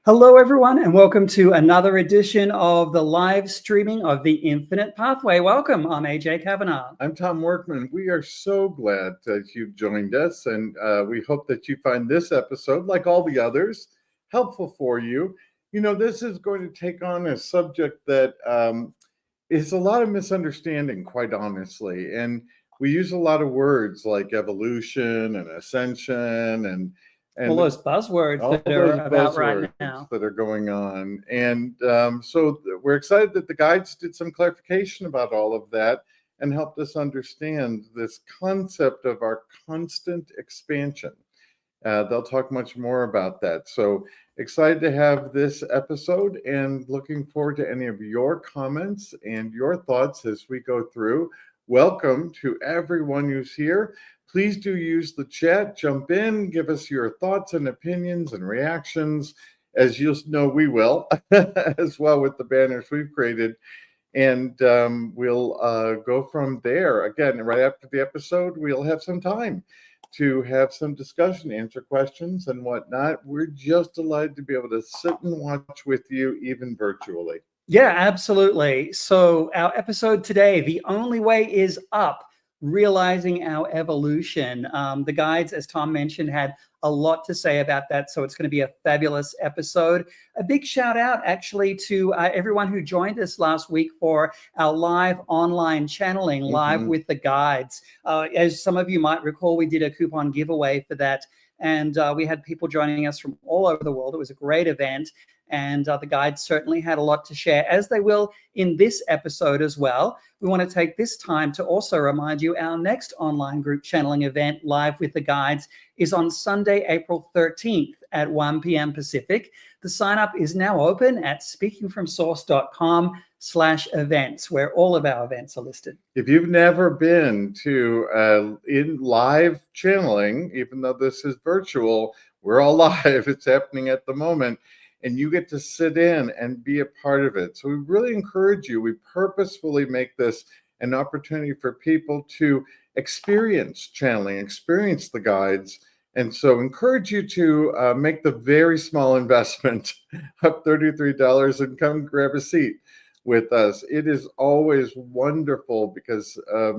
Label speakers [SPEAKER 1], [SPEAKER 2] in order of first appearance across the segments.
[SPEAKER 1] Hello, everyone, and welcome to another edition of the live streaming of the Infinite Pathway. Welcome. I'm AJ Kavanagh.
[SPEAKER 2] I'm Tom Workman. We are so glad that you've joined us, and we hope that you find this episode, like all the others, helpful for you. You know, this is going to take on a subject that is a lot of misunderstanding, quite honestly. And we use a lot of words like evolution and ascension and
[SPEAKER 1] All those buzzwords
[SPEAKER 2] all
[SPEAKER 1] that are
[SPEAKER 2] those
[SPEAKER 1] about right
[SPEAKER 2] buzzwords
[SPEAKER 1] now.
[SPEAKER 2] that are going on. And so we're excited that the guides did some clarification about all of that and helped us understand this concept of our constant expansion. They'll talk much more about that. So excited to have this episode and looking forward to any of your comments and your thoughts as we go through. Welcome to everyone who's here. Please do use the chat, jump in, give us your thoughts and opinions and reactions. As you'll know, we will, as well with the banners we've created. And we'll go from there. Again, right after the episode, we'll have some time to have some discussion, answer questions and whatnot. We're just delighted to be able to sit and watch with you, even virtually.
[SPEAKER 1] Yeah, absolutely. So our episode today, The Only Way is Up, Realizing Our Evolution. The guides, as Tom mentioned, had a lot to say about that. So it's going to be a fabulous episode. A big shout out actually to everyone who joined us last week for our live online channeling, Live with the Guides. As some of you might recall, we did a coupon giveaway for that. And we had people joining us from all over the world. It was a great event. And the guides certainly had a lot to share, as they will in this episode as well. We want to take this time to also remind you our next online group channeling event, Live with the Guides, is on Sunday, April 13th at 1 p.m. Pacific. The sign up is now open at speakingfromsource.com/events, where all of our events are listed.
[SPEAKER 2] If you've never been to in live channeling, even though this is virtual, we're all live. It's happening at the moment. And you get to sit in and be a part of it. So we really encourage you. We purposefully make this an opportunity for people to experience channeling, experience the guides. And so encourage you to make the very small investment of $33 and come grab a seat with us. It is always wonderful because a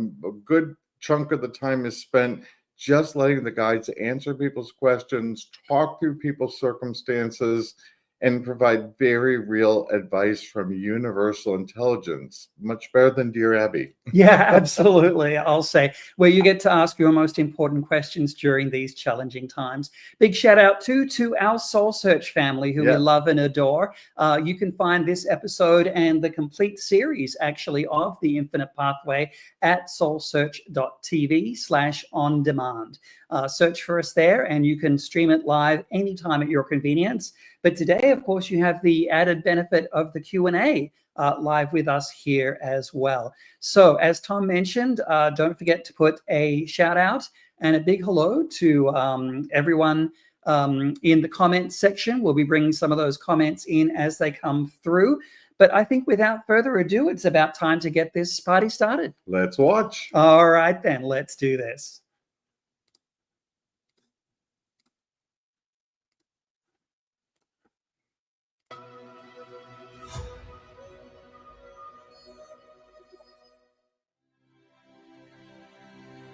[SPEAKER 2] good chunk of the time is spent just letting the guides answer people's questions, talk through people's circumstances, and provide very real advice from universal intelligence. Much better than Dear Abby.
[SPEAKER 1] Yeah, absolutely. I'll say, where you get to ask your most important questions during these challenging times. Big shout out to our Soul Search family, who we love and adore. You can find this episode and the complete series, actually, of The Infinite Pathway at soulsearch.tv/on-demand. Search for us there, and you can stream it live anytime at your convenience. But today, of course, you have the added benefit of the Q&A live with us here as well. So as Tom mentioned, don't forget to put a shout out and a big hello to everyone in the comments section. We'll be bringing some of those comments in as they come through. But I think without further ado, it's about time to get this party started.
[SPEAKER 2] Let's watch.
[SPEAKER 1] All right, then, let's do this.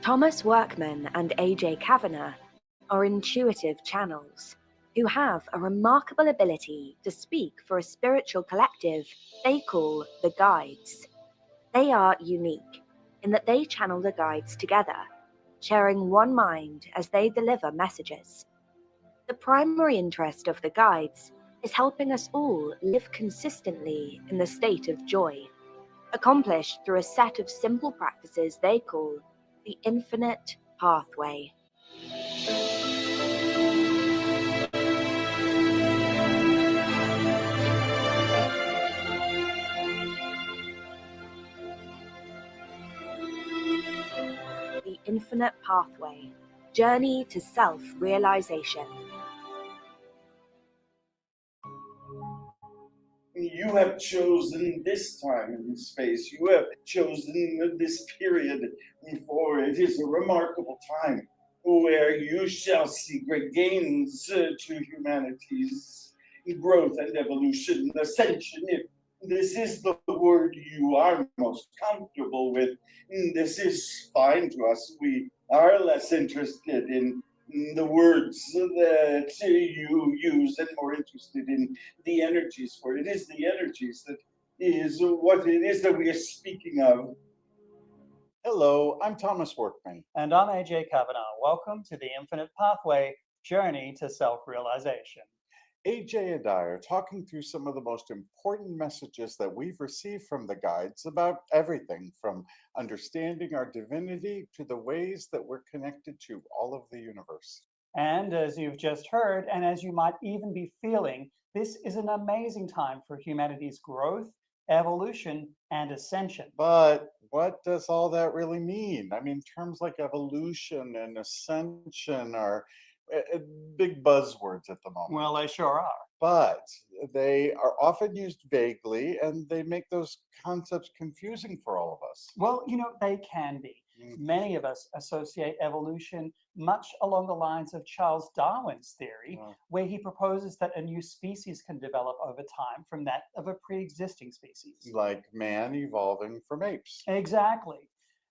[SPEAKER 3] Thomas Workman and AJ Kavanagh are intuitive channels who have a remarkable ability to speak for a spiritual collective they call the Guides. They are unique in that they channel the guides together, sharing one mind as they deliver messages. The primary interest of the guides is helping us all live consistently in the state of joy, accomplished through a set of simple practices they call the Infinite Pathway. The Infinite Pathway, Journey to Self-Realization.
[SPEAKER 4] You have chosen this time and space. You have chosen this period, for it is a remarkable time where you shall see great gains to humanity's growth and evolution, ascension, if this is the word you are most comfortable with, this is fine to us. We are less interested in the words that you use and more interested in the energies, for it is the energies that is what it is that we are speaking of.
[SPEAKER 2] Hello, I'm Thomas Workman.
[SPEAKER 1] And I'm AJ Kavanagh. Welcome to the Infinite Pathway Journey to Self-Realization.
[SPEAKER 2] AJ and I are talking through some of the most important messages that we've received from the guides about everything from understanding our divinity to the ways that we're connected to all of the universe.
[SPEAKER 1] And as you've just heard, and as you might even be feeling, this is an amazing time for humanity's growth, evolution, and ascension.
[SPEAKER 2] But what does all that really mean? I mean, terms like evolution and ascension are big buzzwords at the moment.
[SPEAKER 1] Well, they sure are.
[SPEAKER 2] But they are often used vaguely and they make those concepts confusing for all of us.
[SPEAKER 1] Well, they can be. Many of us associate evolution much along the lines of Charles Darwin's theory, where he proposes that a new species can develop over time from that of a pre-existing species.
[SPEAKER 2] Like man evolving from apes.
[SPEAKER 1] Exactly.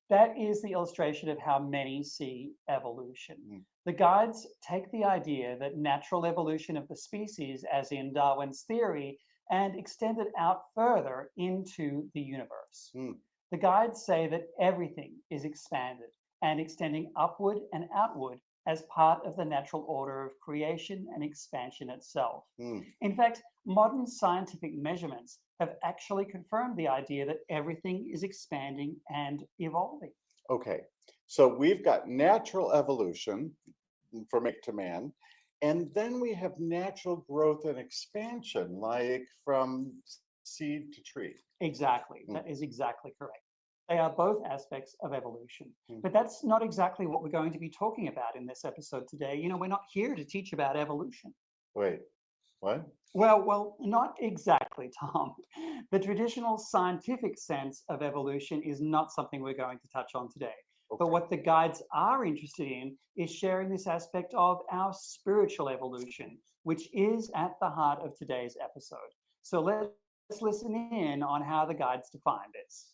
[SPEAKER 1] That is the illustration of how many see evolution. The guides take the idea that natural evolution of the species, as in Darwin's theory, and extend it out further into the universe. The guides say that everything is expanded and extending upward and outward as part of the natural order of creation and expansion itself. In fact, modern scientific measurements have actually confirmed the idea that everything is expanding and evolving.
[SPEAKER 2] Okay, so we've got natural evolution from ape to man, and then we have natural growth and expansion, like from seed to tree.
[SPEAKER 1] Exactly, that is exactly correct. They are both aspects of evolution. But that's not exactly what we're going to be talking about in this episode today. We're not here to teach about evolution.
[SPEAKER 2] Wait, what?
[SPEAKER 1] Well, not exactly, Tom. The traditional scientific sense of evolution is not something we're going to touch on today.
[SPEAKER 2] Okay.
[SPEAKER 1] But what the guides are interested in is sharing this aspect of our spiritual evolution, which is at the heart of today's episode. So let's listen in on how the guides define this.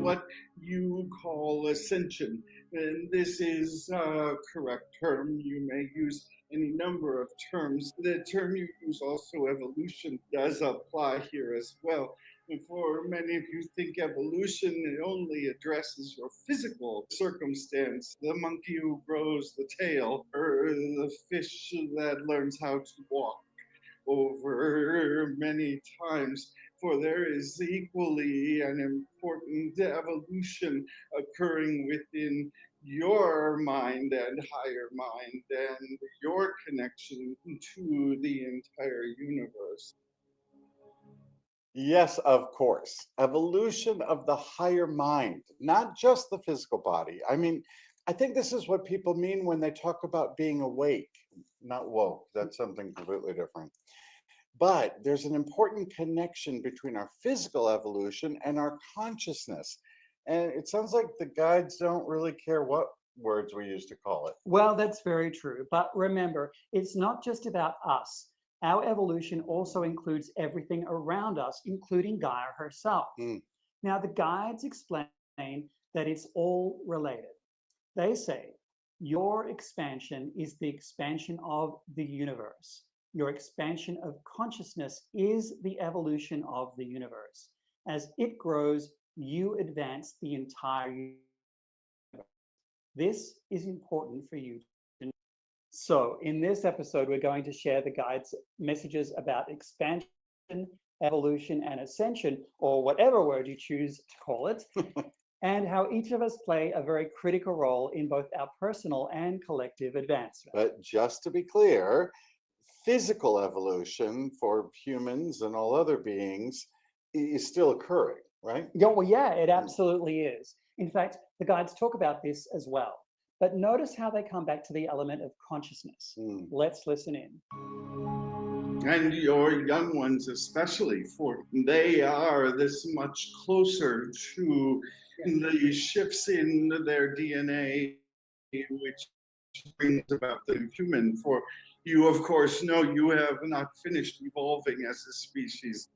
[SPEAKER 4] What you call ascension, and this is a correct term. You may use any number of terms. The term you use, also evolution, does apply here as well. And for many of you think evolution only addresses your physical circumstance, the monkey who grows the tail, or the fish that learns how to walk over many times. For there is equally an important evolution occurring within your mind and higher mind and your connection to the entire universe.
[SPEAKER 2] Yes, of course. Evolution of the higher mind, not just the physical body. I mean, I think this is what people mean when they talk about being awake, not woke. That's something completely different. But there's an important connection between our physical evolution and our consciousness. And it sounds like the guides don't really care what words we use to call it.
[SPEAKER 1] Well, that's very true. But remember, it's not just about us. Our evolution also includes everything around us, including Gaia herself. Now, the guides explain that it's all related. They say, your expansion is the expansion of the universe. Your expansion of consciousness is the evolution of the universe. As it grows, you advance the entire universe. This is important for you to know. So in this episode, we're going to share the guide's messages about expansion, evolution, and ascension, or whatever word you choose to call it, and how each of us play a very critical role in both our personal and collective advancement.
[SPEAKER 2] But just to be clear, physical evolution for humans and all other beings is still occurring, right?
[SPEAKER 1] Yeah, it absolutely is. In fact, the guides talk about this as well. But notice how they come back to the element of consciousness. Let's listen in.
[SPEAKER 4] And your young ones especially, for they are this much closer to the shifts in their DNA, which brings about the human. For You, of course, know you have not finished evolving as a species.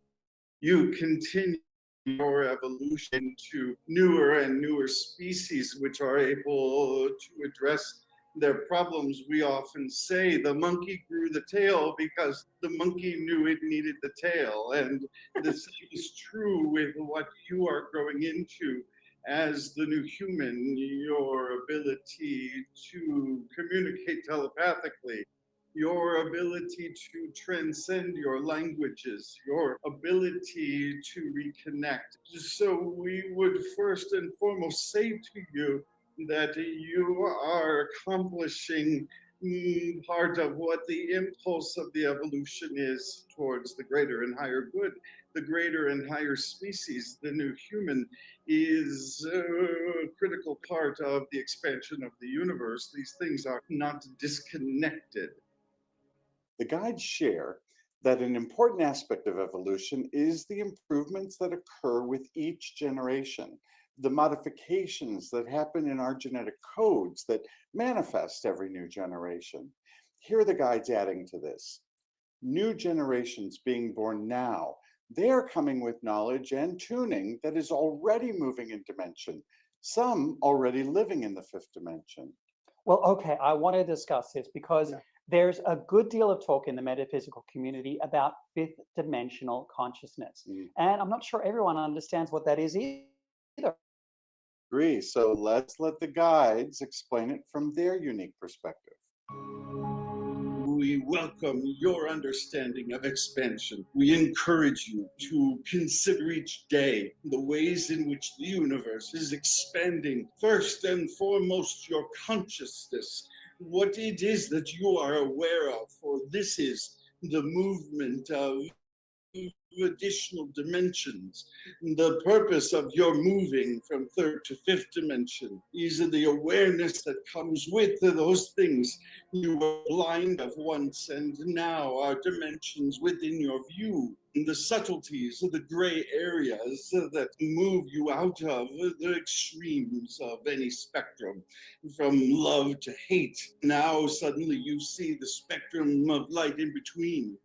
[SPEAKER 4] You continue your evolution to newer and newer species which are able to address their problems. We often say the monkey grew the tail because the monkey knew it needed the tail. And the same is true with what you are growing into as the new human, your ability to communicate telepathically, your ability to transcend your languages, your ability to reconnect. So we would first and foremost say to you that you are accomplishing part of what the impulse of the evolution is towards the greater and higher good. The greater and higher species, the new human, is a critical part of the expansion of the universe. These things are not disconnected.
[SPEAKER 2] The guides share that an important aspect of evolution is the improvements that occur with each generation, the modifications that happen in our genetic codes that manifest every new generation. Here are the guides adding to this. New generations being born now, they're coming with knowledge and tuning that is already moving in dimension, some already living in the fifth dimension.
[SPEAKER 1] Well, okay, I want to discuss this because there's a good deal of talk in the metaphysical community about fifth dimensional consciousness. And I'm not sure everyone understands what that is either.
[SPEAKER 2] Agree. So let's let the guides explain it from their unique perspective.
[SPEAKER 4] We welcome your understanding of expansion. We encourage you to consider each day the ways in which the universe is expanding. First and foremost, your consciousness, what it is that you are aware of, for this is the movement of additional dimensions. The purpose of your moving from third to fifth dimension is the awareness that comes with those things you were blind of once and now are dimensions within your view. The subtleties of the gray areas that move you out of the extremes of any spectrum, from love to hate. Now suddenly you see the spectrum of light in between.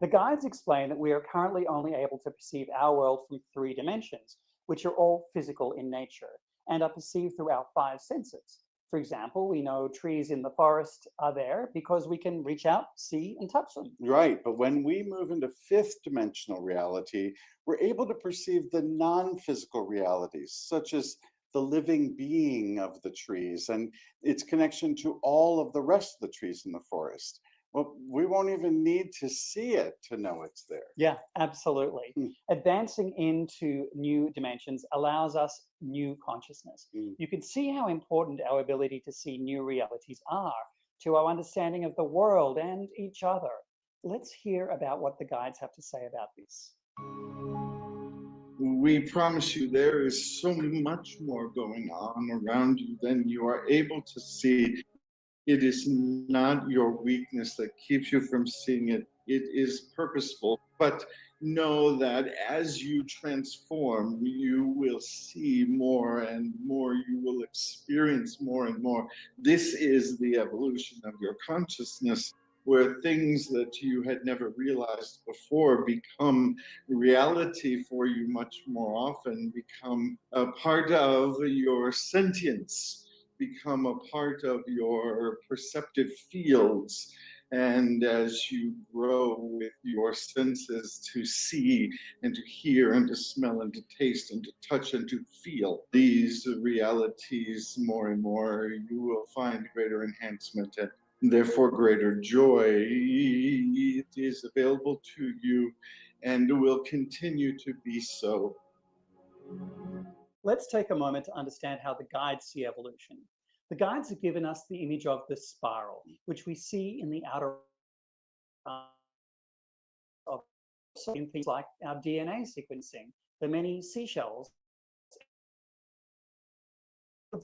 [SPEAKER 1] The guides explain that we are currently only able to perceive our world from 3 dimensions, which are all physical in nature and are perceived through our 5 senses. For example, we know trees in the forest are there because we can reach out, see, and touch them.
[SPEAKER 2] Right, but when we move into fifth dimensional reality, we're able to perceive the non-physical realities, such as the living being of the trees and its connection to all of the rest of the trees in the forest. Well, we won't even need to see it to know it's there.
[SPEAKER 1] Yeah, absolutely. Advancing into new dimensions allows us new consciousness. You can see how important our ability to see new realities are to our understanding of the world and each other. Let's hear about what the guides have to say about this.
[SPEAKER 4] We promise you there is so much more going on around you than you are able to see. It is not your weakness that keeps you from seeing it. It is purposeful. But know that as you transform, you will see more and more. You will experience more and more. This is the evolution of your consciousness, where things that you had never realized before become reality for you much more often, become a part of your sentience, become a part of your perceptive fields. And as you grow with your senses to see and to hear and to smell and to taste and to touch and to feel these realities more and more, you will find greater enhancement and therefore greater joy. It is available to you and will continue to be so.
[SPEAKER 1] Let's take a moment to understand how the guides see evolution. The guides have given us the image of the spiral, which we see in the outer of in things like our DNA sequencing, the many seashells of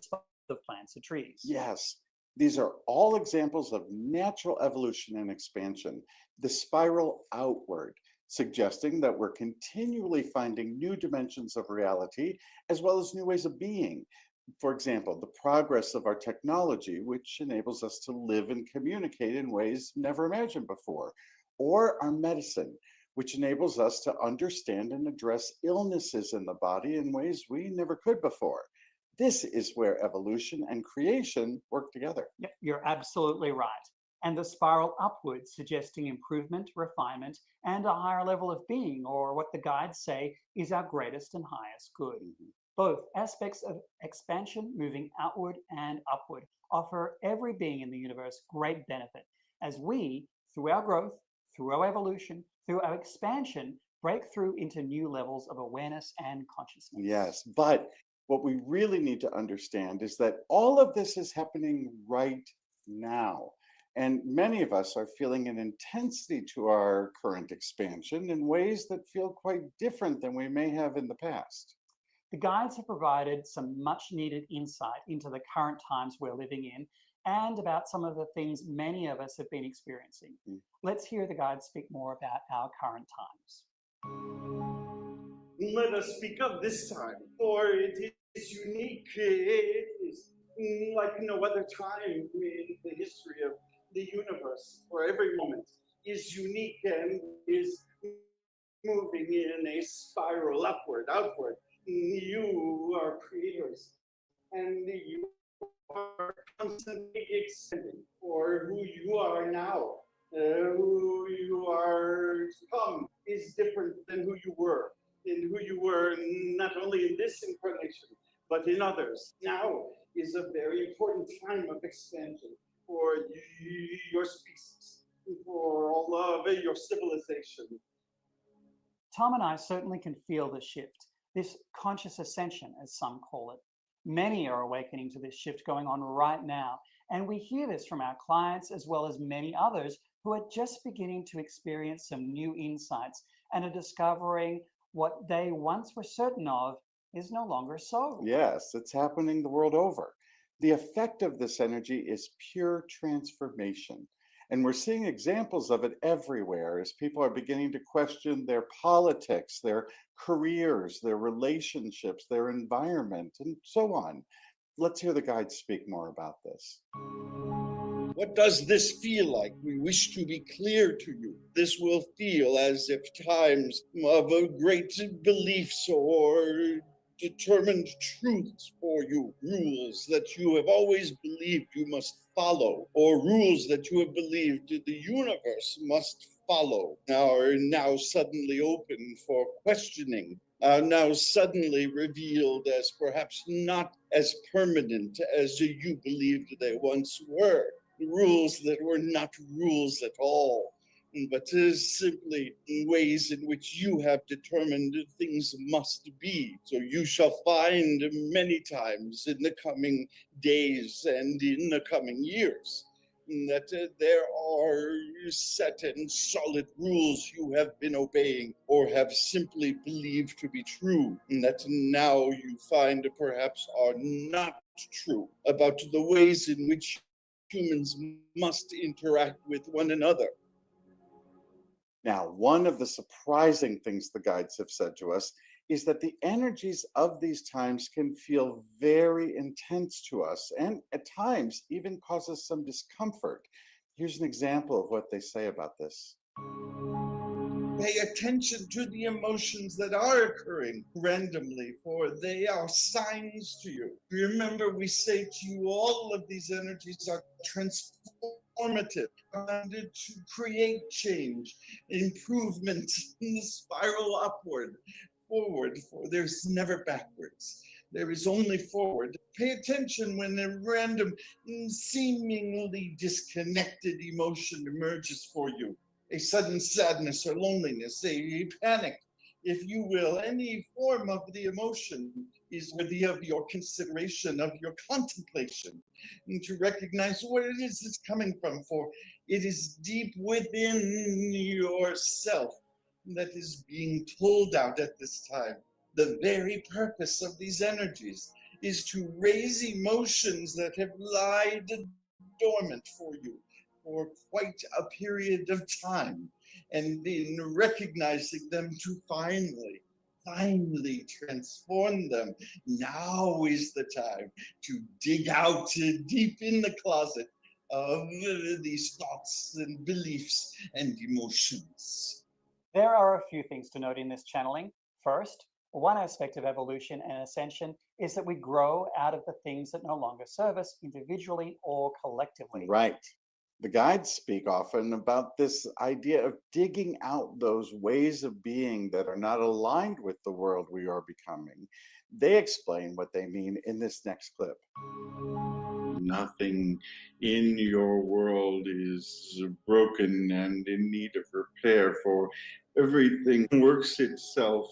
[SPEAKER 1] plants and trees.
[SPEAKER 2] Yes, these are all examples of natural evolution and expansion, the spiral outward, suggesting that we're continually finding new dimensions of reality as well as new ways of being. For example, the progress of our technology, which enables us to live and communicate in ways never imagined before, or our medicine, which enables us to understand and address illnesses in the body in ways we never could before. This is where evolution and creation work together.
[SPEAKER 1] Yep, you're absolutely right. And the spiral upwards, suggesting improvement, refinement, and a higher level of being, or what the guides say is our greatest and highest good. Both aspects of expansion, moving outward and upward, offer every being in the universe great benefit as we, through our growth, through our evolution, through our expansion, break through into new levels of awareness and consciousness.
[SPEAKER 2] Yes, but what we really need to understand is that all of this is happening right now. And many of us are feeling an intensity to our current expansion in ways that feel quite different than we may have in the past.
[SPEAKER 1] The guides have provided some much needed insight into the current times we're living in and about some of the things many of us have been experiencing. Let's hear the guides speak more about our current times.
[SPEAKER 4] Let us speak of this time, for it is unique. It is like no other time in the history of the universe, for every moment is unique and is moving in a spiral upward, outward. You are creators, and you are constantly extending for who you are now. Who you are to come is different than who you were, and who you were not only in this incarnation, but in others. Now is a very important time of expansion for your species, for all of your civilization.
[SPEAKER 1] Tom and I certainly can feel the shift, this conscious ascension, as some call it. Many are awakening to this shift going on right now, and we hear this from our clients as well as many others who are just beginning to experience some new insights and are discovering what they once were certain of is no longer so.
[SPEAKER 2] Yes, it's happening the world over. The effect of this energy is pure transformation. And we're seeing examples of it everywhere as people are beginning to question their politics, their careers, their relationships, their environment, and so on. Let's hear the guides speak more about this.
[SPEAKER 4] What does this feel like? We wish to be clear to you. This will feel as if times of a great beliefs or determined truths for you, rules that you have always believed you must follow, or rules that you have believed the universe must follow, are now suddenly open for questioning, are now suddenly revealed as perhaps not as permanent as you believed they once were. Rules that were not rules at all, but simply ways in which you have determined things must be. So you shall find many times in the coming days and in the coming years that there are set and solid rules you have been obeying or have simply believed to be true, and that now you find perhaps are not true about the ways in which humans must interact with one another.
[SPEAKER 2] Now, one of the surprising things the guides have said to us is that the energies of these times can feel very intense to us and at times even cause us some discomfort. Here's an example of what they say about this.
[SPEAKER 4] Pay attention to the emotions that are occurring randomly, for they are signs to you. Remember, we say to you, all of these energies are transformative, intended to create change, improvement in the spiral upward, forward, for there's never backwards. There is only forward. Pay attention when a random, seemingly disconnected emotion emerges for you. A sudden sadness or loneliness, a panic, if you will, any form of the emotion is worthy of your consideration, of your contemplation, and to recognize where it is it's coming from, for it is deep within yourself that is being pulled out at this time. The very purpose of these energies is to raise emotions that have lied dormant for you for quite a period of time, and in recognizing them to finally finally transform them. Now is the time to dig out deep in the closet of these thoughts and beliefs and emotions.
[SPEAKER 1] There are a few things to note in this channeling. First, one aspect of evolution and ascension is that we grow out of the things that no longer serve us individually or collectively.
[SPEAKER 2] Right. The guides speak often about this idea of digging out those ways of being that are not aligned with the world we are becoming. They explain what they mean in this next clip.
[SPEAKER 4] Nothing in your world is broken and in need of repair, for everything works itself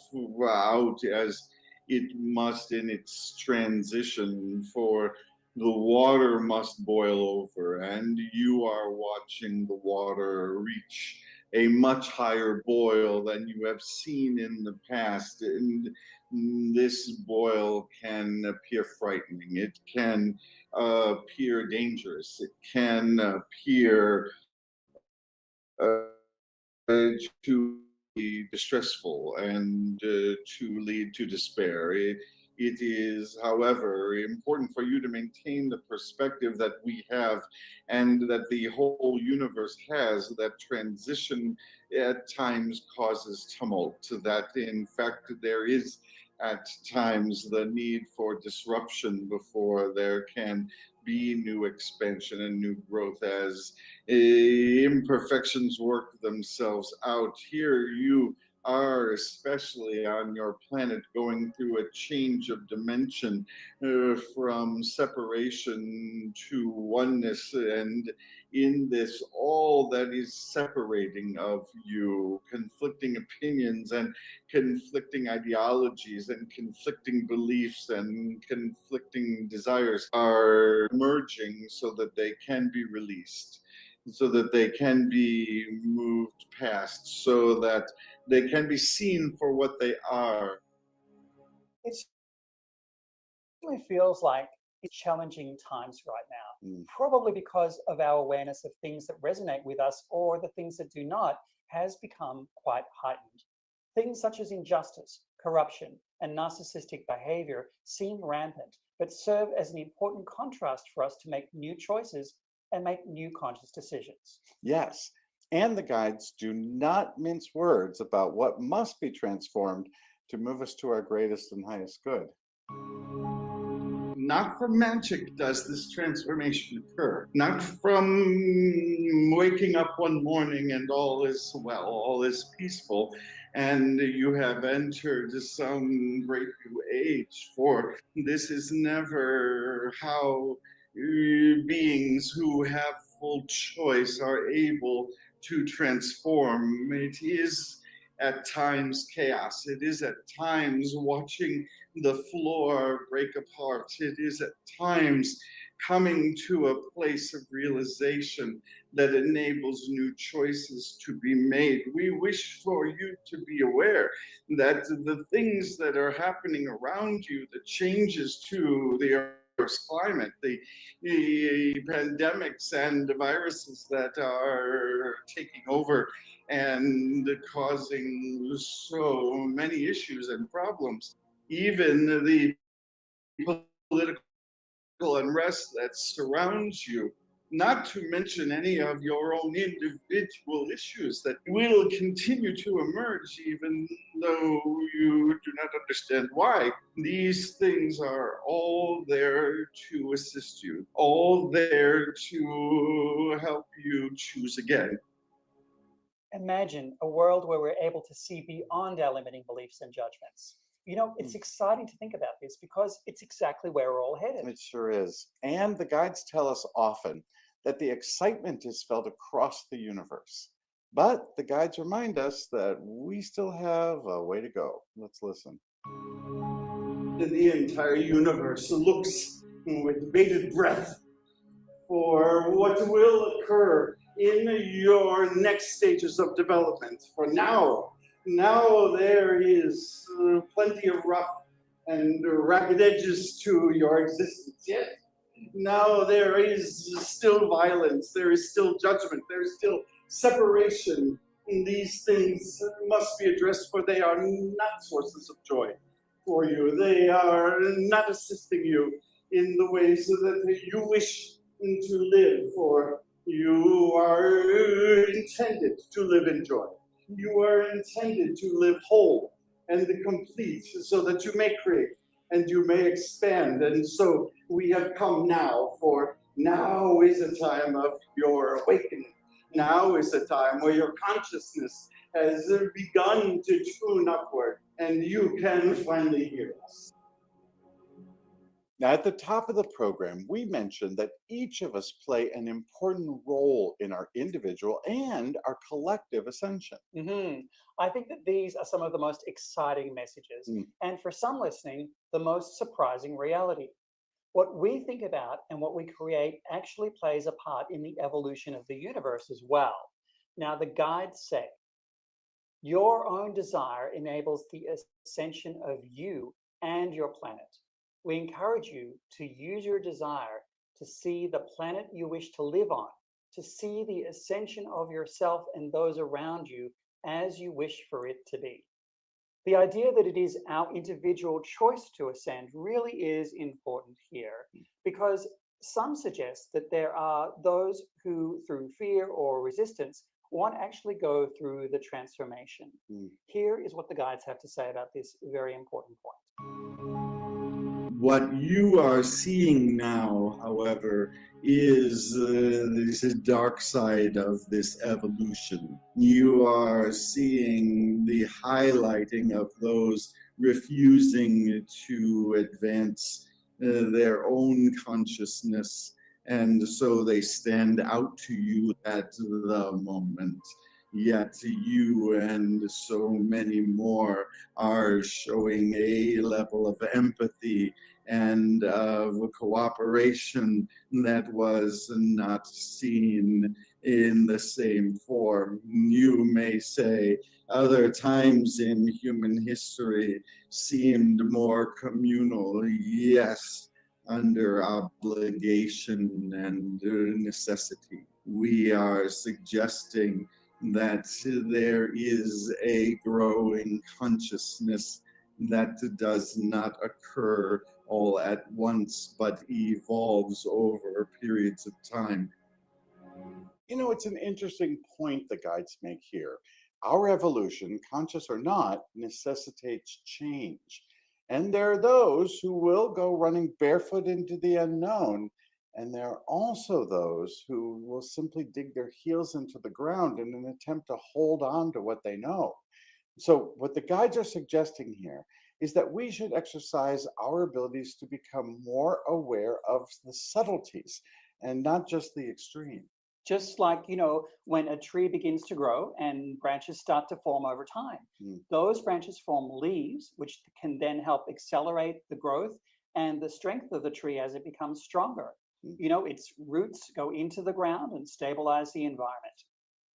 [SPEAKER 4] out as it must in its transition, for the water must boil over, and you are watching the water reach a much higher boil than you have seen in the past. And this boil can appear frightening. It can appear dangerous. It can appear to be distressful and to lead to despair. It is, however, important for you to maintain the perspective that we have and that the whole universe has, that transition at times causes tumult, that in fact there is at times the need for disruption before there can be new expansion and new growth as imperfections work themselves out. Here you are, especially on your planet, going through a change of dimension from separation to oneness, and in this, all that is separating of you, conflicting opinions and conflicting ideologies and conflicting beliefs and conflicting desires are merging so that they can be released, so that they can be moved past, so that they can be seen for what they are.
[SPEAKER 1] It certainly feels like it's challenging times right now, probably because of our awareness of things that resonate with us or the things that do not has become quite heightened. Things such as injustice, corruption, and narcissistic behavior seem rampant, but serve as an important contrast for us to make new choices and make new conscious decisions.
[SPEAKER 2] Yes, and the guides do not mince words about what must be transformed to move us to our greatest and highest good.
[SPEAKER 4] Not from magic does this transformation occur. Not from waking up one morning and all is well, all is peaceful, and you have entered some great new age. For this is never how beings who have full choice are able to transform. It is at times chaos. It is at times watching the floor break apart. It is at times coming to a place of realization that enables new choices to be made. We wish for you to be aware that the things that are happening around you, the changes to the Earth's climate, the pandemics and the viruses that are taking over and causing so many issues and problems, even the political unrest that surrounds you, not to mention any of your own individual issues that will continue to emerge even though you do not understand why. These things are all there to assist you, all there to help you choose again.
[SPEAKER 1] Imagine a world where we're able to see beyond our limiting beliefs and judgments. You know, it's exciting to think about this because it's exactly where we're all headed.
[SPEAKER 2] It sure is. And the guides tell us often that the excitement is felt across the universe. But the guides remind us that we still have a way to go. Let's listen.
[SPEAKER 4] The entire universe looks with bated breath for what will occur in your next stages of development. For now there is plenty of rough and ragged edges to your existence. Yes. Now there is still violence, there is still judgment, there is still separation These things must be addressed, for they are not sources of joy for you. They are not assisting you in the ways that you wish to live, for you are intended to live in joy. You are intended to live whole and complete, so that you may create and you may expand. And so we have come now, for now is a time of your awakening. Now is a time where your consciousness has begun to tune upward, and you can finally hear us.
[SPEAKER 2] Now, at the top of the program, we mentioned that each of us play an important role in our individual and our collective ascension.
[SPEAKER 1] I think that these are some of the most exciting messages, and for some listening, the most surprising reality. What we think about and what we create actually plays a part in the evolution of the universe as well. Now, the guides say, your own desire enables the ascension of you and your planet. We encourage you to use your desire to see the planet you wish to live on, to see the ascension of yourself and those around you as you wish for it to be. The idea that it is our individual choice to ascend really is important here, because some suggest that there are those who, through fear or resistance, won't actually go through the transformation. Here is what the guides have to say about this very important point.
[SPEAKER 4] What you are seeing now, however, is this dark side of this evolution. You are seeing the highlighting of those refusing to advance their own consciousness, and so they stand out to you at the moment. Yet you and so many more are showing a level of empathy and of cooperation that was not seen in the same form. You may say other times in human history seemed more communal, yes, under obligation and necessity. We are suggesting that there is a growing consciousness that does not occur all at once, but evolves over periods of time.
[SPEAKER 2] You know, it's an interesting point the guides make here. Our evolution, conscious or not, necessitates change. And there are those who will go running barefoot into the unknown. And there are also those who will simply dig their heels into the ground in an attempt to hold on to what they know. So, what the guides are suggesting here is that we should exercise our abilities to become more aware of the subtleties and not just the extreme.
[SPEAKER 1] Just like, when a tree begins to grow and branches start to form over time, those branches form leaves, which can then help accelerate the growth and the strength of the tree as it becomes stronger. Its roots go into the ground and stabilize the environment.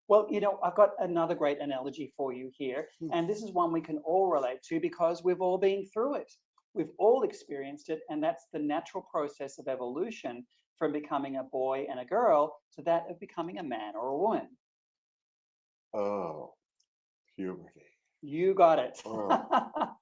[SPEAKER 1] Well, I've got another great analogy for you here, and this is one we can all relate to because we've all been through it. We've all experienced it, and that's the natural process of evolution from becoming a boy and a girl to that of becoming a man or a woman.
[SPEAKER 2] Oh, puberty.
[SPEAKER 1] You got it.
[SPEAKER 2] Oh.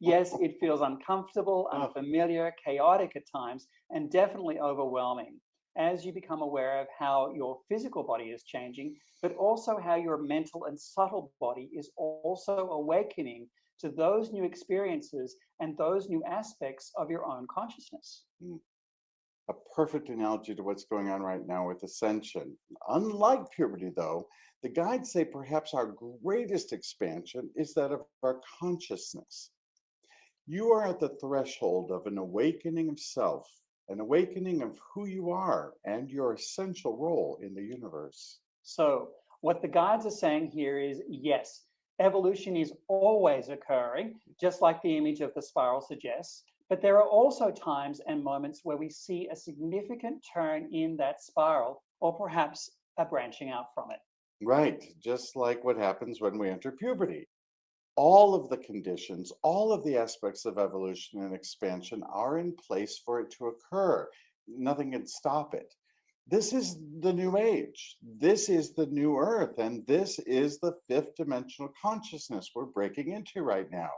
[SPEAKER 1] Yes, it feels uncomfortable, unfamiliar, chaotic at times, and definitely overwhelming as you become aware of how your physical body is changing, but also how your mental and subtle body is also awakening to those new experiences and those new aspects of your own consciousness.
[SPEAKER 2] A perfect analogy to what's going on right now with ascension. Unlike puberty, though, the guides say perhaps our greatest expansion is that of our consciousness. You are at the threshold of an awakening of self, an awakening of who you are and your essential role in the universe.
[SPEAKER 1] So, what the guides are saying here is yes, evolution is always occurring, just like the image of the spiral suggests. But there are also times and moments where we see a significant turn in that spiral, or perhaps a branching out from it.
[SPEAKER 2] Right, just like what happens when we enter puberty. All of the conditions, all of the aspects of evolution and expansion are in place for it to occur. Nothing can stop it. This is the new age. This is the new earth. And this is the fifth dimensional consciousness we're breaking into right now.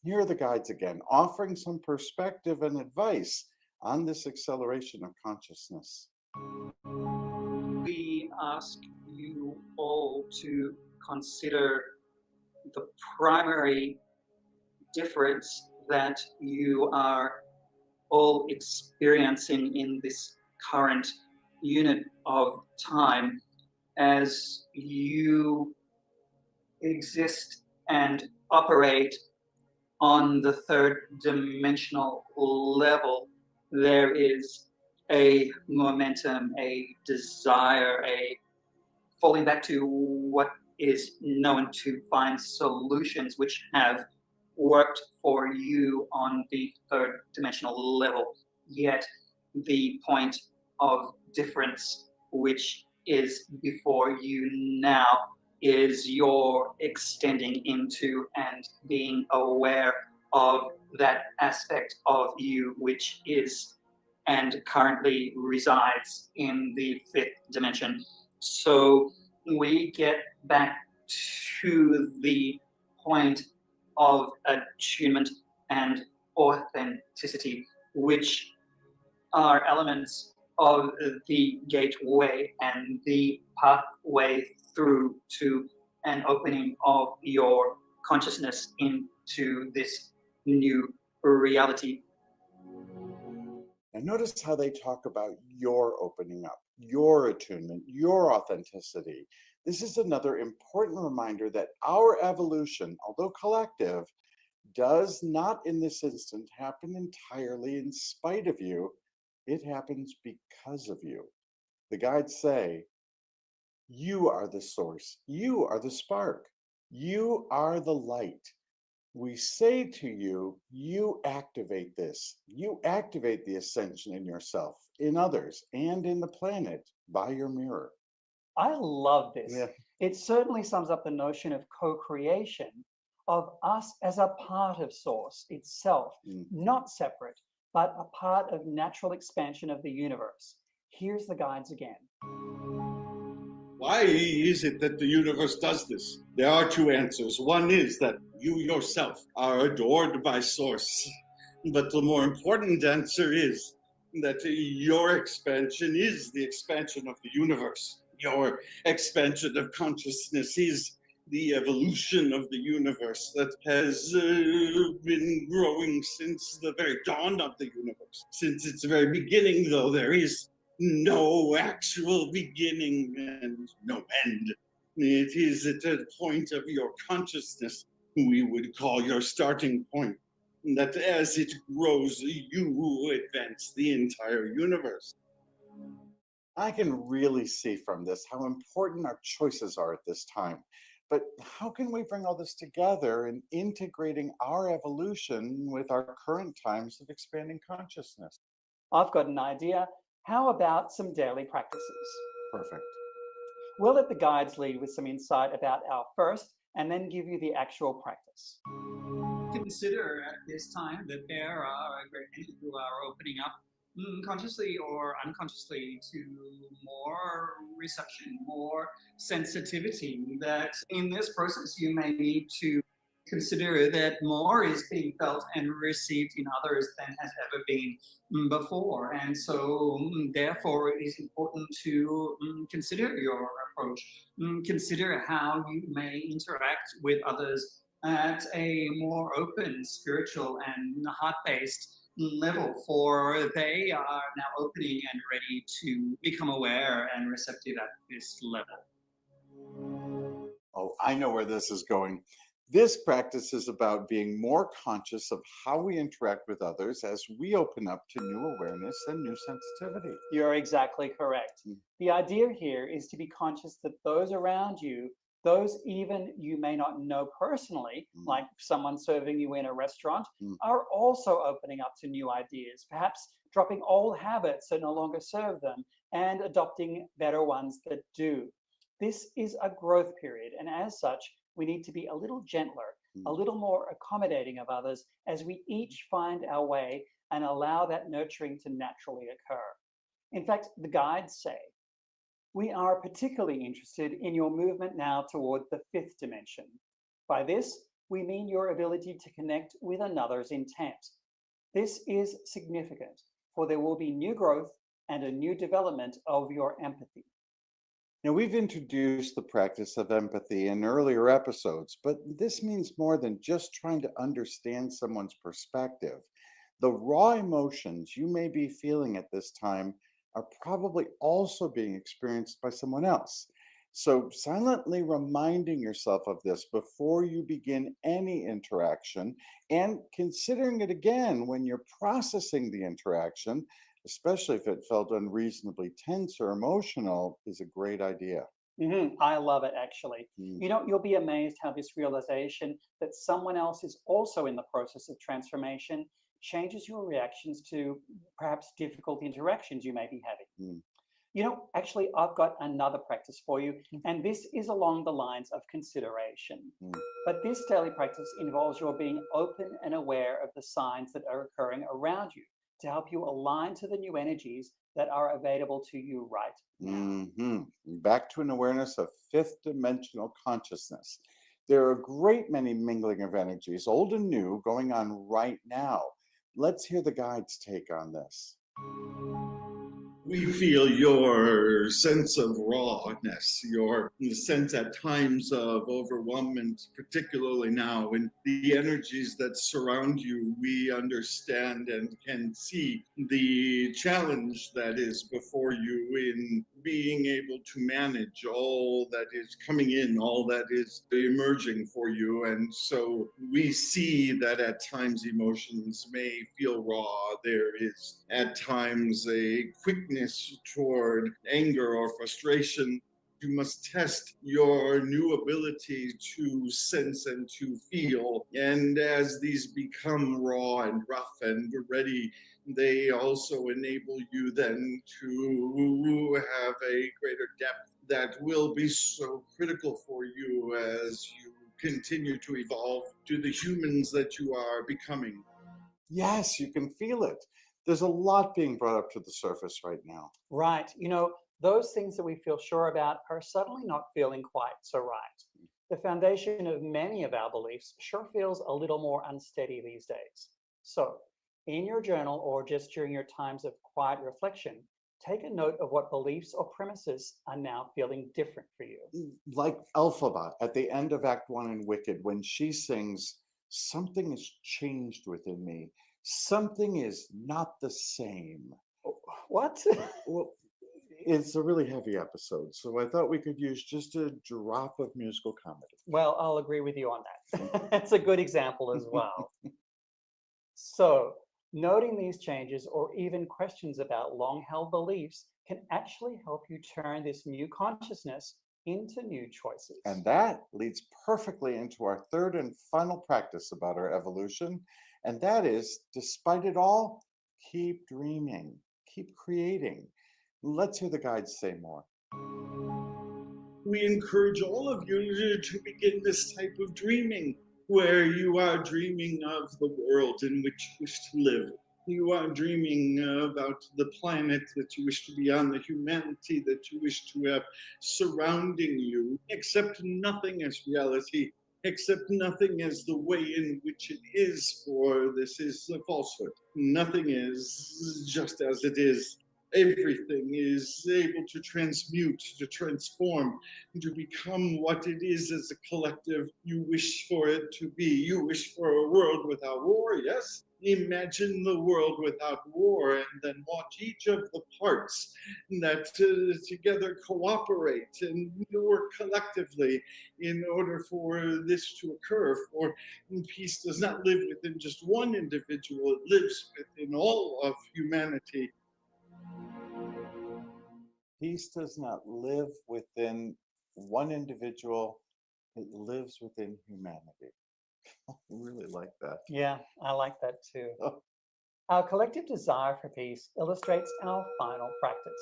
[SPEAKER 2] Here are the guides again, offering some perspective and advice on this acceleration of consciousness.
[SPEAKER 1] We ask you all to consider the primary difference that you are all experiencing in this current unit of time as you exist and operate on the third dimensional level. There is a momentum, a desire, a falling back to what is known to find solutions which have worked for you on the third dimensional level. Yet the point of difference which is before you now is your extending into and being aware of that aspect of you which is and currently resides in the fifth dimension. So we get back to the point of attunement and authenticity, which are elements of the gateway and the pathway through to an opening of your consciousness into this new reality.
[SPEAKER 2] And notice how they talk about your opening up, your attunement, your authenticity. This is another important reminder that our evolution, although collective, does not in this instant happen entirely in spite of you. It happens because of you. The guides say, you are the source, you are the spark, you are the light. We say to you, you activate this. You activate the ascension in yourself, in others, and in the planet by your mirror.
[SPEAKER 1] I love this.
[SPEAKER 2] Yeah.
[SPEAKER 1] It certainly sums up the notion of co-creation, of us as a part of Source itself, not separate, but a part of natural expansion of the universe. Here's the guides again.
[SPEAKER 4] Why is it that the universe does this? There are two answers. One is that you yourself are adored by Source. But the more important answer is that your expansion is the expansion of the universe. Your expansion of consciousness is the evolution of the universe that has been growing since the very dawn of the universe. Since its very beginning, though, there is no actual beginning and no end. It is at a point of your consciousness we would call your starting point. That as it grows, you advance the entire universe.
[SPEAKER 2] I can really see from this how important our choices are at this time. But how can we bring all this together in integrating our evolution with our current times of expanding consciousness?
[SPEAKER 1] I've got an idea. How about some daily practices?
[SPEAKER 2] Perfect.
[SPEAKER 1] We'll let the guides lead with some insight about our first and then give you the actual practice. Consider at this time that there are a great many who are opening up consciously or unconsciously to more reception, more sensitivity, that in this process you may need to consider that more is being felt and received in others than has ever been before. And so therefore it is important to consider your approach, consider how you may interact with others at a more open, spiritual and heart-based level, for they are now opening and ready to become aware and receptive at this level.
[SPEAKER 2] Oh, I know where this is going. This practice is about being more conscious of how we interact with others as we open up to new awareness and new sensitivity.
[SPEAKER 1] You're exactly correct. The idea here is to be conscious that those around you, those even you may not know personally, like someone serving you in a restaurant, are also opening up to new ideas, perhaps dropping old habits that no longer serve them and adopting better ones that do. This is a growth period, and as such, we need to be a little gentler, a little more accommodating of others as we each find our way and allow that nurturing to naturally occur. In fact, the guides say, we are particularly interested in your movement now toward the fifth dimension. By this, we mean your ability to connect with another's intent. This is significant, for there will be new growth and a new development of your empathy.
[SPEAKER 5] Now, we've introduced the practice of empathy in earlier episodes, but this means more than just trying to understand someone's perspective. The raw emotions you may be feeling at this time are probably also being experienced by someone else. So, silently reminding yourself of this before you begin any interaction and considering it again when you're processing the interaction, especially if it felt unreasonably tense or emotional, is a great idea.
[SPEAKER 1] I love it, actually.
[SPEAKER 5] Mm.
[SPEAKER 1] You'll be amazed how this realization that someone else is also in the process of transformation changes your reactions to perhaps difficult interactions you may be having.
[SPEAKER 5] Mm.
[SPEAKER 1] Actually, I've got another practice for you, and this is along the lines of consideration.
[SPEAKER 5] Mm.
[SPEAKER 1] But this daily practice involves your being open and aware of the signs that are occurring around you to help you align to the new energies that are available to you right now.
[SPEAKER 5] Mhm. Back to an awareness of fifth dimensional consciousness. There are a great many mingling of energies, old and new, going on right now. Let's hear the guide's take on this.
[SPEAKER 4] We feel your sense of rawness, your sense at times of overwhelmment, particularly now, and the energies that surround you. We understand and can see the challenge that is before you in being able to manage all that is coming in, all that is emerging for you. And so we see that at times emotions may feel raw. There is at times a quickness toward anger or frustration. You must test your new ability to sense and to feel. And as these become raw and rough and ready, they also enable you then to have a greater depth that will be so critical for you as you continue to evolve to the humans that you are becoming.
[SPEAKER 5] Yes, you can feel it. There's a lot being brought up to the surface right now.
[SPEAKER 1] Right. Those things that we feel sure about are suddenly not feeling quite so right. The foundation of many of our beliefs sure feels a little more unsteady these days. So, in your journal or just during your times of quiet reflection, take a note of what beliefs or premises are now feeling different for you.
[SPEAKER 5] Like Elphaba at the end of Act 1 in Wicked, when she sings, "Something has changed within me. Something is not the same."
[SPEAKER 1] What?
[SPEAKER 5] Well, it's a really heavy episode, so I thought we could use just a drop of musical comedy.
[SPEAKER 1] Well, I'll agree with you on that. That's a good example as well. So, noting these changes or even questions about long held beliefs can actually help you turn this new consciousness into new choices.
[SPEAKER 5] And that leads perfectly into our third and final practice about our evolution. And that is, despite it all, keep dreaming, keep creating. Let's hear the guides say more.
[SPEAKER 4] We encourage all of you to begin this type of dreaming, where you are dreaming of the world in which you wish to live. You are dreaming about the planet that you wish to be on, the humanity that you wish to have surrounding you. Accept nothing as reality. Accept nothing as the way in which it is, for this is a falsehood. Nothing is just as it is. Everything is able to transmute, to transform, to become what it is as a collective you wish for it to be. You wish for a world without war, yes? Imagine the world without war, and then watch each of the parts that together cooperate and work collectively in order for this to occur. For peace does not live within just one individual, it lives within all of humanity.
[SPEAKER 5] Peace does not live within one individual, it lives within humanity. I really like that.
[SPEAKER 1] Yeah, I like that too.
[SPEAKER 5] Oh.
[SPEAKER 1] Our collective desire for peace illustrates our final practice.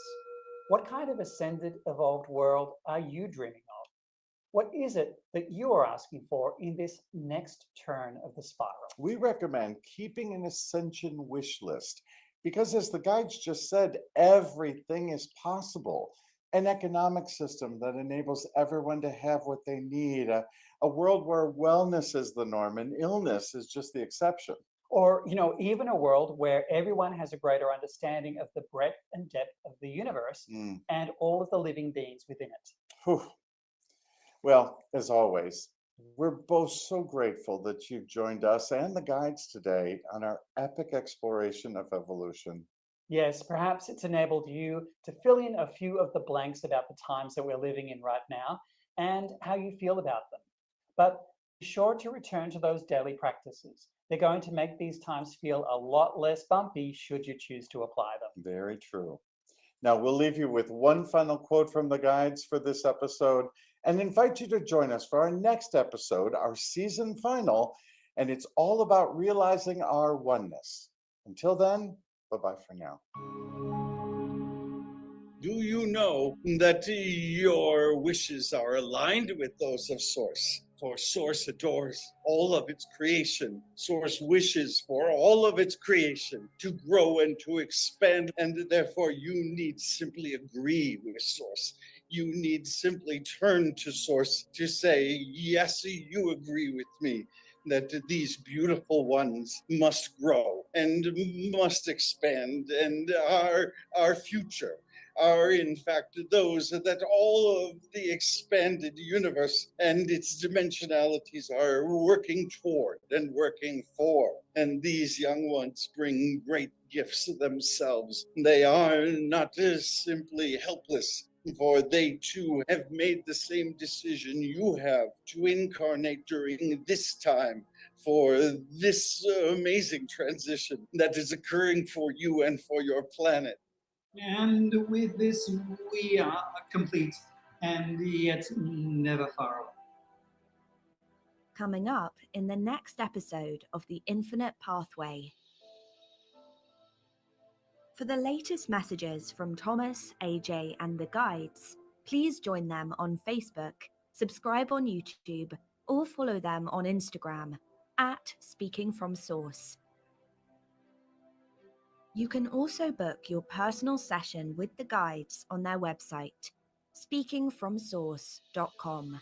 [SPEAKER 1] What kind of ascended, evolved world are you dreaming of? What is it that you are asking for in this next turn of the spiral?
[SPEAKER 5] We recommend keeping an ascension wish list Because as the guides just said, everything is possible. An economic system that enables everyone to have what they need, a world where wellness is the norm and illness is just the exception.
[SPEAKER 1] Or, even a world where everyone has a greater understanding of the breadth and depth of the universe and all of the living beings within it.
[SPEAKER 5] Whew. Well, as always, we're both so grateful that you've joined us and the guides today on our epic exploration of evolution.
[SPEAKER 1] Yes, perhaps it's enabled you to fill in a few of the blanks about the times that we're living in right now and how you feel about them. But be sure to return to those daily practices. They're going to make these times feel a lot less bumpy should you choose to apply them.
[SPEAKER 5] Very true. Now, we'll leave you with one final quote from the guides for this episode and invite you to join us for our next episode, our season final, and it's all about realizing our oneness. Until then, bye-bye for now.
[SPEAKER 4] Do you know that your wishes are aligned with those of Source? For Source adores all of its creation. Source wishes for all of its creation to grow and to expand, and therefore you need simply agree with Source. You need simply turn to Source to say, yes, you agree with me that these beautiful ones must grow and must expand, and our future are in fact those that all of the expanded universe and its dimensionalities are working toward and working for. And these young ones bring great gifts themselves. They are not simply helpless, for they too have made the same decision you have to incarnate during this time for this amazing transition that is occurring for you and for your planet.
[SPEAKER 1] And with this, we are complete and yet never far away.
[SPEAKER 3] Coming up in the next episode of The Infinite Pathway. For the latest messages from Thomas, AJ, and the guides, please join them on Facebook, subscribe on YouTube, or follow them on Instagram at Speaking From Source. You can also book your personal session with the guides on their website, speakingfromsource.com.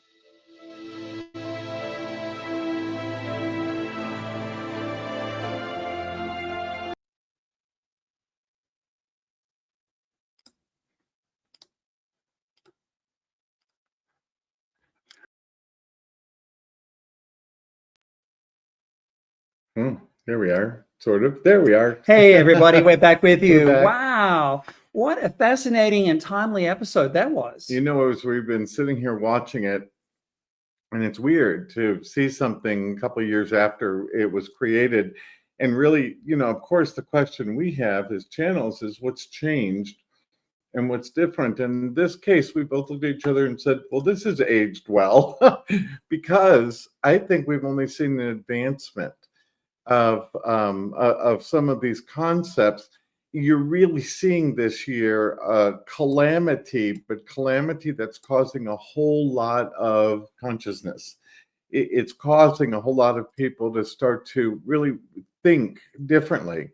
[SPEAKER 2] Here we are, sort of. There we are.
[SPEAKER 1] Hey, everybody, we're back with you.
[SPEAKER 2] We're back.
[SPEAKER 1] Wow. What a fascinating and timely episode that was.
[SPEAKER 2] As we've been sitting here watching it, and it's weird to see something a couple of years after it was created. And really, of course, the question we have as channels is what's changed and what's different. And in this case, we both looked at each other and said, well, this has aged well, because I think we've only seen an advancement of some of these concepts. You're really seeing this year calamity, but calamity that's causing a whole lot of consciousness. It's causing a whole lot of people to start to really think differently.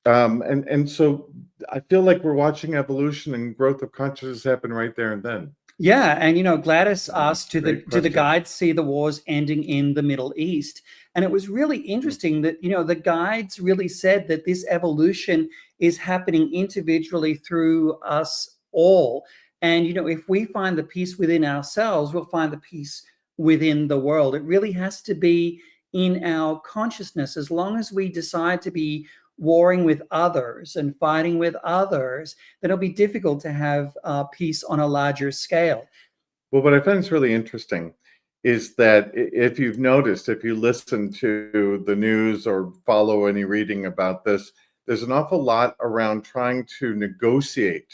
[SPEAKER 2] And so I feel like we're watching evolution and growth of consciousness happen right there and then.
[SPEAKER 1] Yeah, and Gladys asked, do
[SPEAKER 2] Great
[SPEAKER 1] the
[SPEAKER 2] question.
[SPEAKER 1] guides see the wars ending in the Middle East? And it was really interesting that, the guides really said that this evolution is happening individually through us all. And, if we find the peace within ourselves, we'll find the peace within the world. It really has to be in our consciousness. As long as we decide to be warring with others and fighting with others, then it'll be difficult to have peace on a larger scale.
[SPEAKER 2] Well, what I find is really interesting is that if you've noticed, if you listen to the news or follow any reading about this, there's an awful lot around trying to negotiate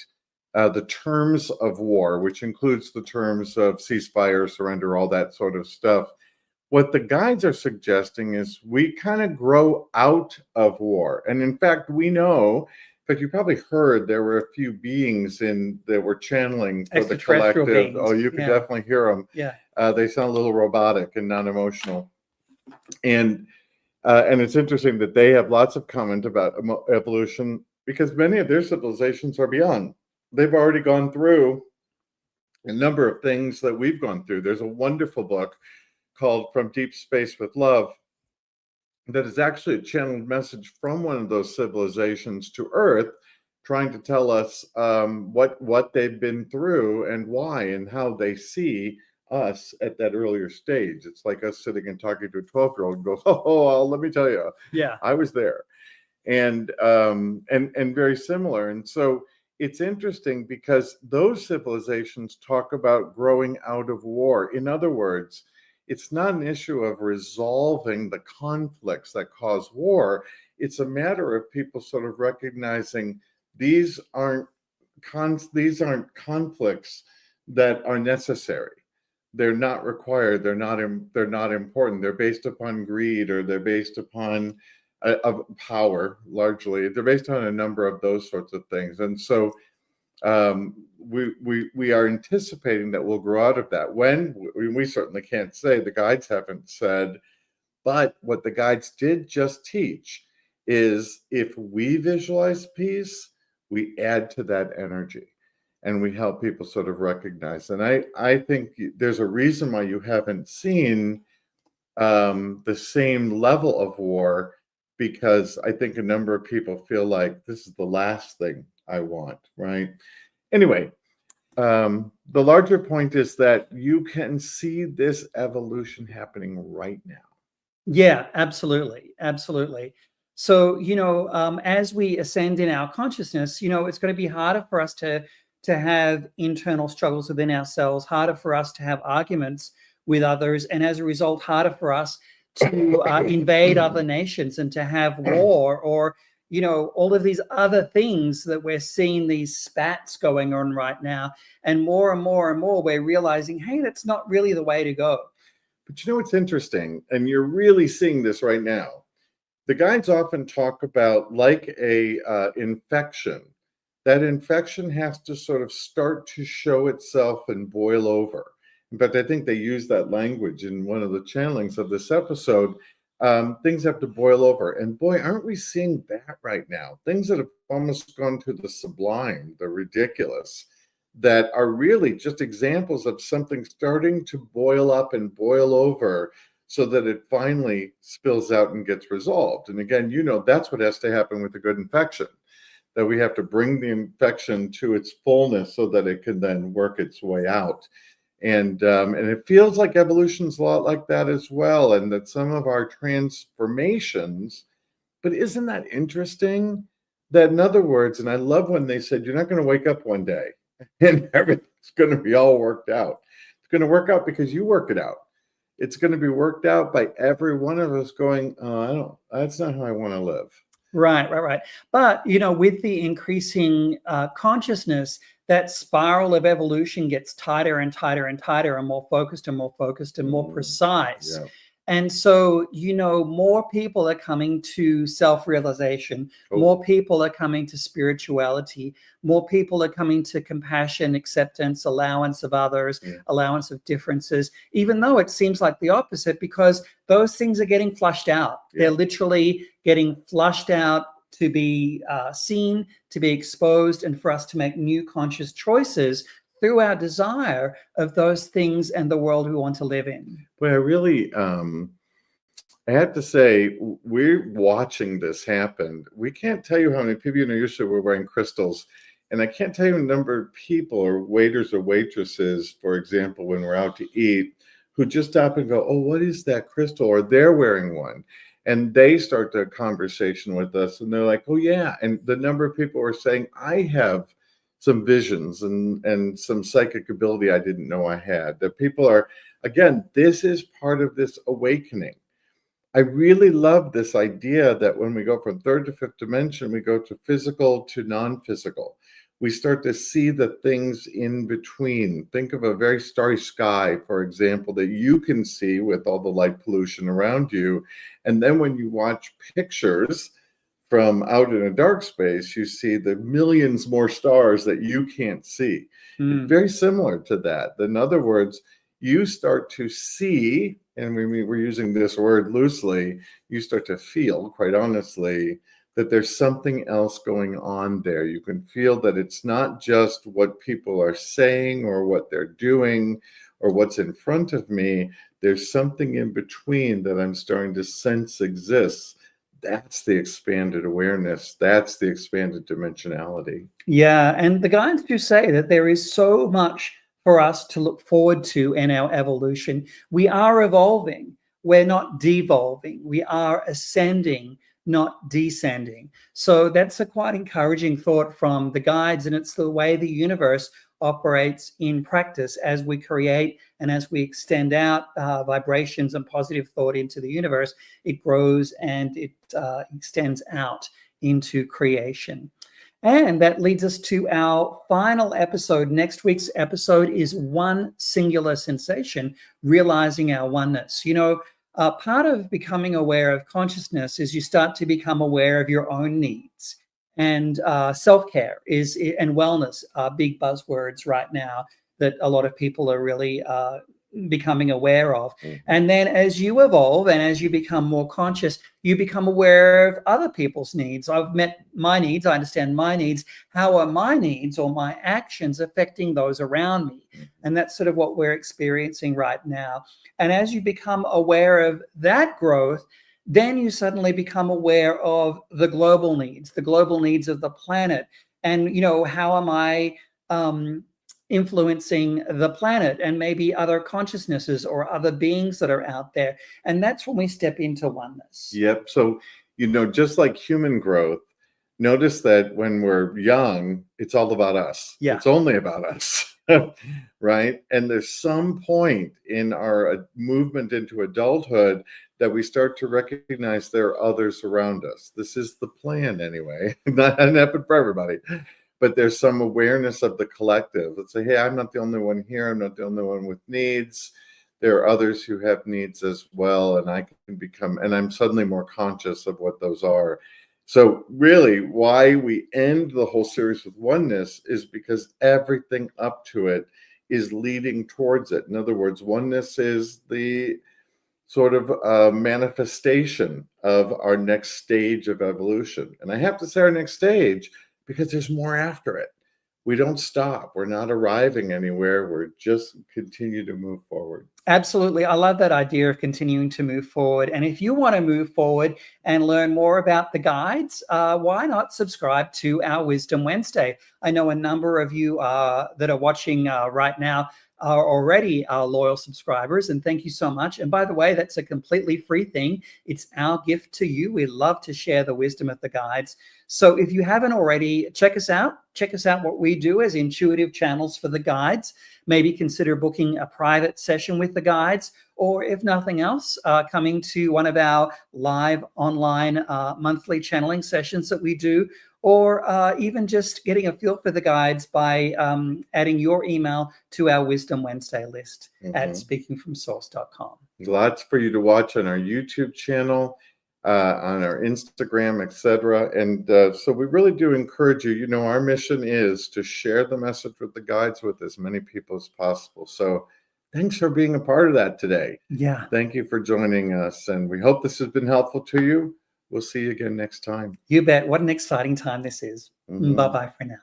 [SPEAKER 2] the terms of war, which includes the terms of ceasefire, surrender, all that sort of stuff. What the guides are suggesting is we kind of grow out of war. And in fact, we know, but you probably heard there were a few beings that were channeling for the
[SPEAKER 1] Extraterrestrial
[SPEAKER 2] collective.
[SPEAKER 1] beings.
[SPEAKER 2] Oh, you could definitely hear them.
[SPEAKER 1] Yeah.
[SPEAKER 2] They sound a little robotic and non-emotional. And And it's interesting that they have lots of comment about evolution because many of their civilizations are beyond. They've already gone through a number of things that we've gone through. There's a wonderful book called From Deep Space with Love that is actually a channeled message from one of those civilizations to Earth, trying to tell us what they've been through and why and how they see us at that earlier stage. It's like us sitting and talking to a 12-year-old and goes, oh, let me tell you,
[SPEAKER 1] Yeah.
[SPEAKER 2] I was there. And very similar. And so it's interesting because those civilizations talk about growing out of war. In other words, it's not an issue of resolving the conflicts that cause war. It's a matter of people sort of recognizing these aren't conflicts that are necessary. They're not required. They're not important. They're based upon greed, or they're based upon of power. Largely, they're based on a number of those sorts of things. And so we are anticipating that we'll grow out of that. When we certainly can't say, the guides haven't said, but what the guides did just teach is if we visualize peace, we add to that energy and we help people sort of recognize. And I think there's a reason why you haven't seen the same level of war, because I think a number of people feel like this is the last thing I want, right? Anyway, the larger point is that you can see this evolution happening right now.
[SPEAKER 1] Yeah, absolutely. Absolutely. So, as we ascend in our consciousness, it's going to be harder for us to have internal struggles within ourselves, harder for us to have arguments with others, and as a result, harder for us to invade other nations and to have war, or all of these other things that we're seeing, these spats going on right now. And more and more, we're realizing, hey, that's not really the way to go.
[SPEAKER 2] But what's interesting, and you're really seeing this right now, the guides often talk about like a infection. That infection has to sort of start to show itself and boil over. In fact, I think they use that language in one of the channelings of this episode. Things have to boil over. And boy, aren't we seeing that right now? Things that have almost gone to the sublime, the ridiculous, that are really just examples of something starting to boil up and boil over so that it finally spills out and gets resolved. And again, that's what has to happen with a good infection, that we have to bring the infection to its fullness so that it can then work its way out. And it feels like evolution's a lot like that as well, and that some of our transformations, but isn't that interesting? That in other words, and I love when they said, you're not going to wake up one day and everything's going to be all worked out. It's going to work out because you work it out. It's going to be worked out by every one of us going, that's not how I want to live.
[SPEAKER 1] Right. But, with the increasing consciousness, that spiral of evolution gets tighter and tighter and tighter, and more focused and more focused and more precise.
[SPEAKER 2] Yeah.
[SPEAKER 1] And so, more people are coming to self-realization, more people are coming to spirituality, more people are coming to compassion, acceptance, allowance of others, allowance of differences, even though it seems like the opposite, because those things are getting flushed out. They're literally getting flushed out to be seen, to be exposed, and for us to make new conscious choices through our desire of those things and the world we want to live in.
[SPEAKER 2] Well, I really, I have to say, we're watching this happen. We can't tell you how many people, usually we're wearing crystals, and I can't tell you the number of people or waiters or waitresses, for example, when we're out to eat, who just stop and go, oh, what is that crystal? Or they're wearing one. And they start the conversation with us, and they're like, oh, yeah. And the number of people are saying, I have some visions and some psychic ability I didn't know I had. That people are, again, this is part of this awakening. I really love this idea that when we go from third to fifth dimension, we go to physical to non-physical. We start to see the things in between. Think of a very starry sky, for example, that you can see with all the light pollution around you. And then when you watch pictures from out in a dark space, you see the millions more stars that you can't see. It's very similar to that. In other words, you start to see and we're using this word loosely, you start to feel, quite honestly, that there's something else going on there. You can feel that it's not just what people are saying or what they're doing or what's in front of me. There's something in between that I'm starting to sense exists. That's the expanded awareness. That's the expanded dimensionality.
[SPEAKER 1] Yeah, and the guides do say that there is so much for us to look forward to in our evolution. We are evolving. We're not devolving. We are ascending, not descending. So that's a quite encouraging thought from the guides, and it's the way the universe operates in practice as we create and as we extend out vibrations and positive thought into the universe. It grows and it extends out into creation. And that leads us to our final episode. Next week's episode is One Singular Sensation, Realizing Our Oneness. You know, part of becoming aware of consciousness is you start to become aware of your own needs. And self-care and wellness are big buzzwords right now that a lot of people are really becoming aware of. And then as you evolve and as you become more conscious, you become aware of other people's needs. I've met my needs. I understand my needs. How are my needs or my actions affecting those around me? And that's sort of what we're experiencing right now. And as you become aware of that growth, then you suddenly become aware of the global needs of the planet. And, you know, how am I influencing the planet and maybe other consciousnesses or other beings that are out there? And that's when we step into oneness.
[SPEAKER 2] Yep. So, you know, just like human growth, notice that when we're young, it's all about us.
[SPEAKER 1] Yeah.
[SPEAKER 2] It's only about us. Right. And there's some point in our movement into adulthood that we start to recognize there are others around us. This is the plan anyway. Not happen for everybody. But there's some awareness of the collective. Let's say, hey, I'm not the only one here. I'm not the only one with needs. There are others who have needs as well. And I can become, and I'm suddenly more conscious of what those are. So really, why we end the whole series with oneness is because everything up to it is leading towards it. In other words, oneness is the sort of manifestation of our next stage of evolution. And I have to say our next stage because there's more after it. We don't stop. We're not arriving anywhere. We're just continue to move forward.
[SPEAKER 1] Absolutely. I love that idea of continuing to move forward. And if you want to move forward and learn more about the guides, why not subscribe to our Wisdom Wednesday? I know a number of you that are watching right now are already loyal subscribers, and thank you so much. And by the way, that's a completely free thing. It's our gift to you. We love to share the wisdom of the guides. So if you haven't already, check us out. Check us out what we do as intuitive channels for the guides. Maybe consider booking a private session with the guides, or if nothing else, coming to one of our live online monthly channeling sessions that we do, or even just getting a feel for the guides by adding your email to our Wisdom Wednesday list at speakingfromsource.com.
[SPEAKER 2] Lots for you to watch on our YouTube channel, on our Instagram, etc. And so we really do encourage you. You know, our mission is to share the message with the guides with as many people as possible. So thanks for being a part of that today.
[SPEAKER 1] Yeah.
[SPEAKER 2] Thank you for joining us. And we hope this has been helpful to you. We'll see you again next time.
[SPEAKER 1] You bet. What an exciting time this is. Bye-bye for now.